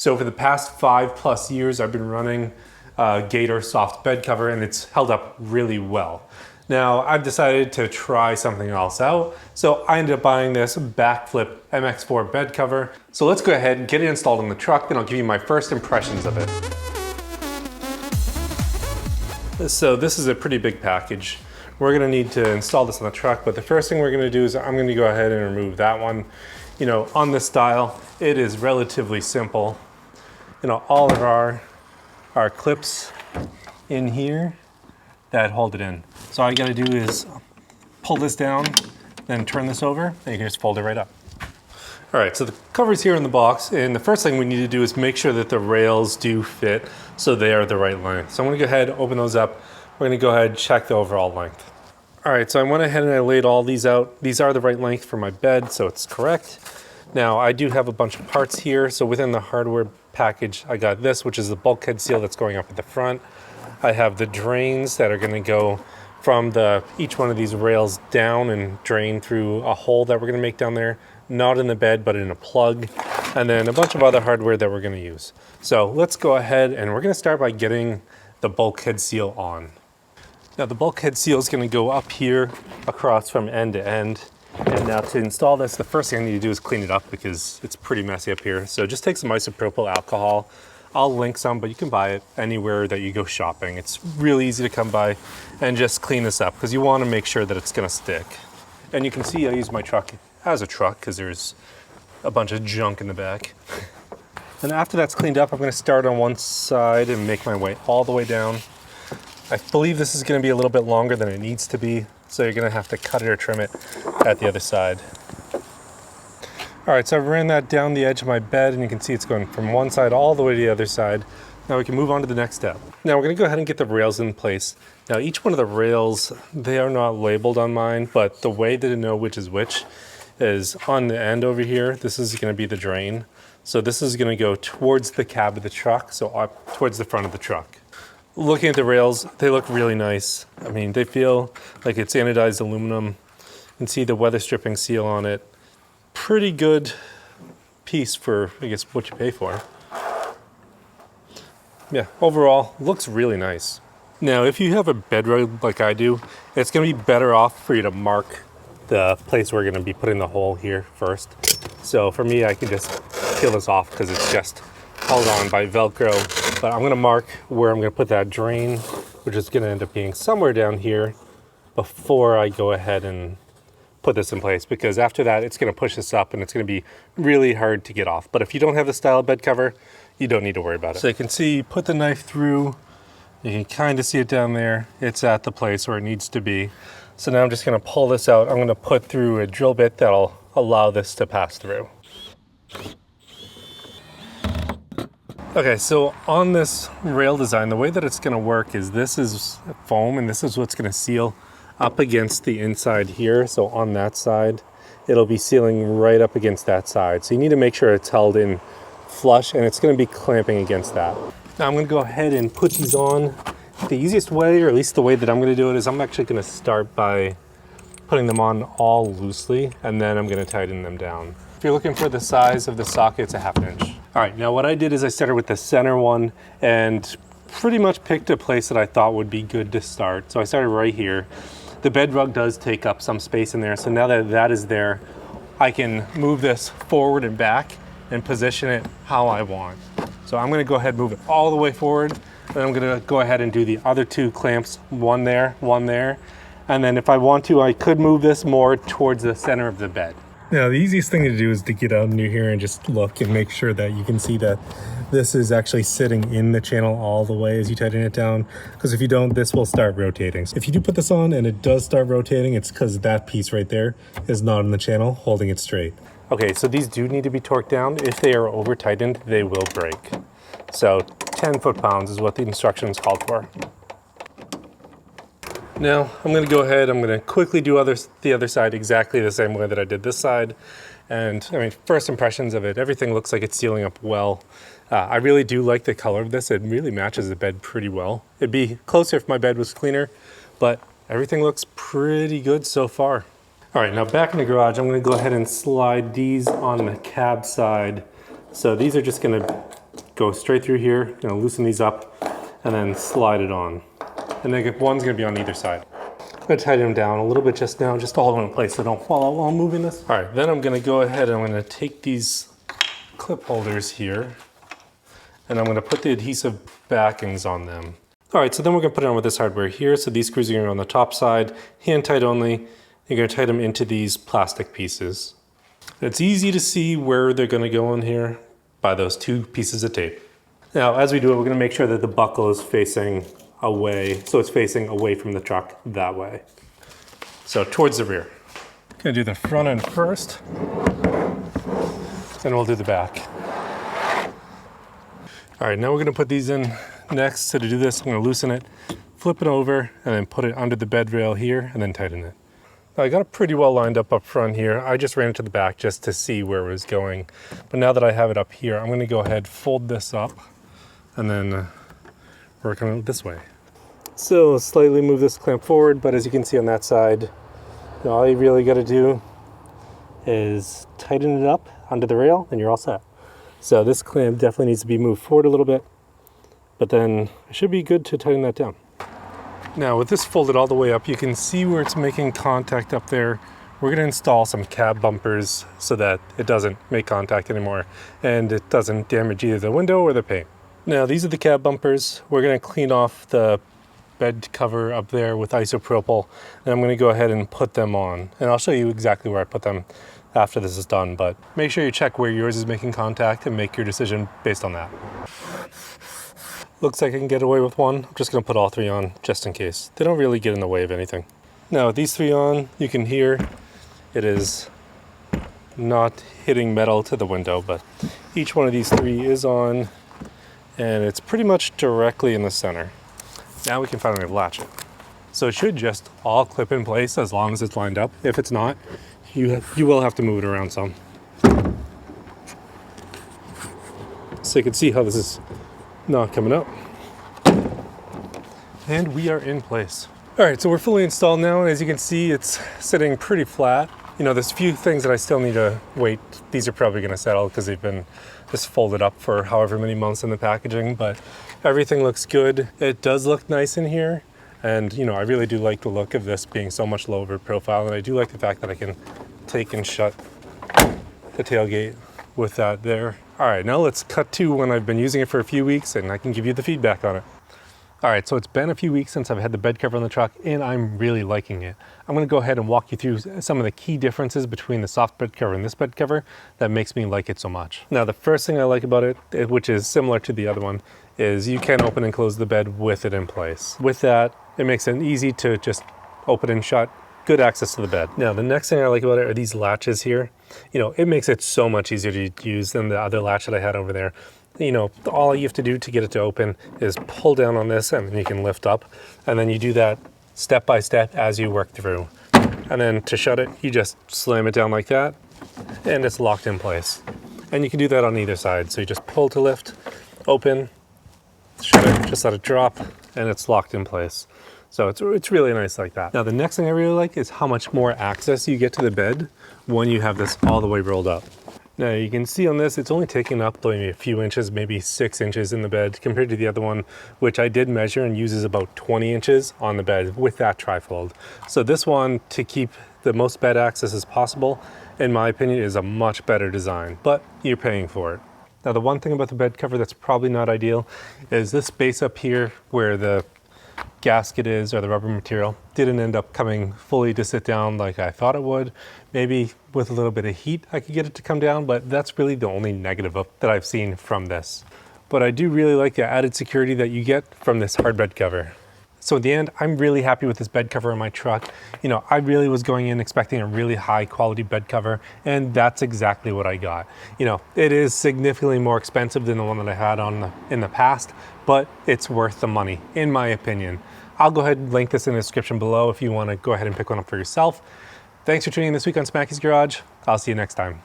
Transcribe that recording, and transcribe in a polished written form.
So for the past 5+ years, I've been running Gator soft bed cover, and it's held up really well. Now I've decided to try something else out, so I ended up buying this Backflip MX4 bed cover. So let's go ahead and get it installed in the truck, then I'll give you my first impressions of it. So this is a pretty big package. We're gonna need to install this on the truck, but the first thing we're gonna do is I'm gonna go ahead and remove that one. You know, on this style, it is relatively simple. You know, all of our clips in here that hold it in. So all you gotta do is pull this down, then turn this over, and you can just fold it right up. All right, so the cover's here in the box, and the first thing we need to do is make sure that the rails do fit so they are the right length. So I'm gonna go ahead, open those up. We're gonna go ahead and check the overall length. All right, so I went ahead and I laid all these out. These are the right length for my bed, so it's correct. Now, I do have a bunch of parts here. So within the hardware package, I got this, which is the bulkhead seal that's going up at the front. I have the drains that are gonna go from each one of these rails down and drain through a hole that we're gonna make down there, not in the bed, but in a plug, and then a bunch of other hardware that we're gonna use. So let's go ahead and we're gonna start by getting the bulkhead seal on. Now the bulkhead seal is gonna go up here across from end to end. And now to install this, the first thing I need to do is clean it up because it's pretty messy up here. So just take some isopropyl alcohol. I'll link some, but you can buy it anywhere that you go shopping. It's really easy to come by, and just clean this up because you want to make sure that it's going to stick. And you can see I use my truck as a truck because there's a bunch of junk in the back. And after that's cleaned up, I'm going to start on one side and make my way all the way down. I believe this is going to be a little bit longer than it needs to be, so you're going to have to cut it or trim it at the other side. All right, so I ran that down the edge of my bed, and you can see it's going from one side all the way to the other side. Now we can move on to the next step. Now we're gonna go ahead and get the rails in place. Now each one of the rails, they are not labeled on mine, but the way that I know which is which is on the end over here. This is gonna be the drain. So this is gonna go towards the cab of the truck, so up towards the front of the truck. Looking at the rails, they look really nice. I mean, they feel like it's anodized aluminum. You can see the weather stripping seal on it. Pretty good piece for, I guess, what you pay for. Yeah, overall, looks really nice. Now, if you have a bed rug like I do, it's gonna be better off for you to mark the place we're gonna be putting the hole here first. So for me, I can just peel this off because it's just held on by Velcro. But I'm gonna mark where I'm gonna put that drain, which is gonna end up being somewhere down here before I go ahead and put this in place, because after that it's going to push this up and it's going to be really hard to get off. But if you don't have the style bed cover, you don't need to worry about it. So you can see, put the knife through, you can kind of see it down there. It's at the place where it needs to be. So now I'm just going to pull this out. I'm going to put through a drill bit that'll allow this to pass through. Okay, so on this rail design, the way that it's going to work is this is foam, and this is what's going to seal up against the inside here. So on that side, it'll be sealing right up against that side. So you need to make sure it's held in flush, and it's going to be clamping against that. Now I'm going to go ahead and put these on. The easiest way, or at least the way that I'm going to do it, is I'm actually going to start by putting them on all loosely, and then I'm going to tighten them down. If you're looking for the size of the socket, it's a 1/2 inch. All right, now what I did is I started with the center one and pretty much picked a place that I thought would be good to start. So I started right here. The bed rug does take up some space in there, so now that that is there, I can move this forward and back and position it how I want. So I'm gonna go ahead and move it all the way forward, and I'm gonna go ahead and do the other 2 clamps, one there, and then if I want to, I could move this more towards the center of the bed. Now, the easiest thing to do is to get out under here and just look and make sure that you can see that this is actually sitting in the channel all the way as you tighten it down, because if you don't, this will start rotating. So if you do put this on and it does start rotating, it's because that piece right there is not in the channel holding it straight. Okay, so these do need to be torqued down. If they are over tightened, they will break. So 10 foot-pounds is what the instructions called for. Now I'm going to go ahead, I'm going to quickly do the other side exactly the same way that I did this side. And I mean, first impressions of it, everything looks like it's sealing up well. I really do like the color of this. It really matches the bed pretty well. It'd be closer if my bed was cleaner, but everything looks pretty good so far. All right, now back in the garage, I'm going to go ahead and slide these on the cab side. So these are just going to go straight through here, loosen these up, and then slide it on. And then one's gonna be on either side. I'm gonna tighten them down a little bit just now, just all in place so don't fall out while I'm moving this. All right, then I'm gonna go ahead and I'm gonna take these clip holders here, and I'm gonna put the adhesive backings on them. All right, so then we're gonna put it on with this hardware here. So these screws are gonna go on the top side, hand tight only. You're gonna tighten them into these plastic pieces. It's easy to see where they're gonna go in here by those 2 pieces of tape. Now, as we do it, we're gonna make sure that the buckle is facing away, so it's facing away from the truck that way. So towards the rear. Gonna do the front end first, and we'll do the back. All right, now we're gonna put these in next. So to do this, I'm gonna loosen it, flip it over, and then put it under the bed rail here, and then tighten it. Now, I got it pretty well lined up front here. I just ran it to the back just to see where it was going. But now that I have it up here, I'm gonna go ahead, fold this up, and then work on it this way. So slightly move this clamp forward, but as you can see on that side, all you really gotta do is tighten it up under the rail, and you're all set. So this clamp definitely needs to be moved forward a little bit, but then it should be good to tighten that down. Now with this folded all the way up, you can see where it's making contact up there. We're gonna install some cab bumpers so that it doesn't make contact anymore and it doesn't damage either the window or the paint. Now these are the cab bumpers. We're gonna clean off the bed cover up there with isopropyl, and I'm gonna go ahead and put them on. And I'll show you exactly where I put them after this is done, but make sure you check where yours is making contact and make your decision based on that. Looks like I can get away with one. I'm just gonna put all 3 on just in case. They don't really get in the way of anything. Now with these 3 on, you can hear it is not hitting metal to the window, but each one of these 3 is on, and it's pretty much directly in the center. Now we can finally latch it. So it should just all clip in place as long as it's lined up. If it's not, you will have to move it around some. So you can see how this is not coming up. And we are in place. All right, so we're fully installed now. And as you can see, it's sitting pretty flat. There's a few things that I still need to wait. These are probably gonna settle because they've been just folded up for however many months in the packaging, but everything looks good. It does look nice in here. And I really do like the look of this being so much lower profile, and I do like the fact that I can take and shut the tailgate with that there. All right, now let's cut to when I've been using it for a few weeks and I can give you the feedback on it. All right, so it's been a few weeks since I've had the bed cover on the truck and I'm really liking it. I'm gonna go ahead and walk you through some of the key differences between the soft bed cover and this bed cover that makes me like it so much. Now, the first thing I like about it, which is similar to the other one, is you can open and close the bed with it in place. With that, it makes it easy to just open and shut, good access to the bed. Now, the next thing I like about it are these latches here. It makes it so much easier to use than the other latch that I had over there. All you have to do to get it to open is pull down on this and then you can lift up. And then you do that step by step as you work through. And then to shut it, you just slam it down like that and it's locked in place. And you can do that on either side. So you just pull to lift, open, shut it, just let it drop, and it's locked in place. So it's really nice like that. Now the next thing I really like is how much more access you get to the bed when you have this all the way rolled up. Now you can see on this, it's only taking up maybe a few inches, maybe 6 inches in the bed compared to the other one, which I did measure and uses about 20 inches on the bed with that trifold. So this one, to keep the most bed access as possible, in my opinion, is a much better design, but you're paying for it. Now the one thing about the bed cover that's probably not ideal is this space up here where the gasket is, or the rubber material, didn't end up coming fully to sit down like I thought it would. Maybe with a little bit of heat I could get it to come down, but that's really the only negative that I've seen from this. But I do really like the added security that you get from this hard bed cover. So in the end, I'm really happy with this bed cover on my truck. I really was going in expecting a really high quality bed cover, and that's exactly what I got. It is significantly more expensive than the one that I had in the past, but it's worth the money, in my opinion. I'll go ahead and link this in the description below if you want to go ahead and pick one up for yourself. Thanks for tuning in this week on Smackey's Garage. I'll see you next time.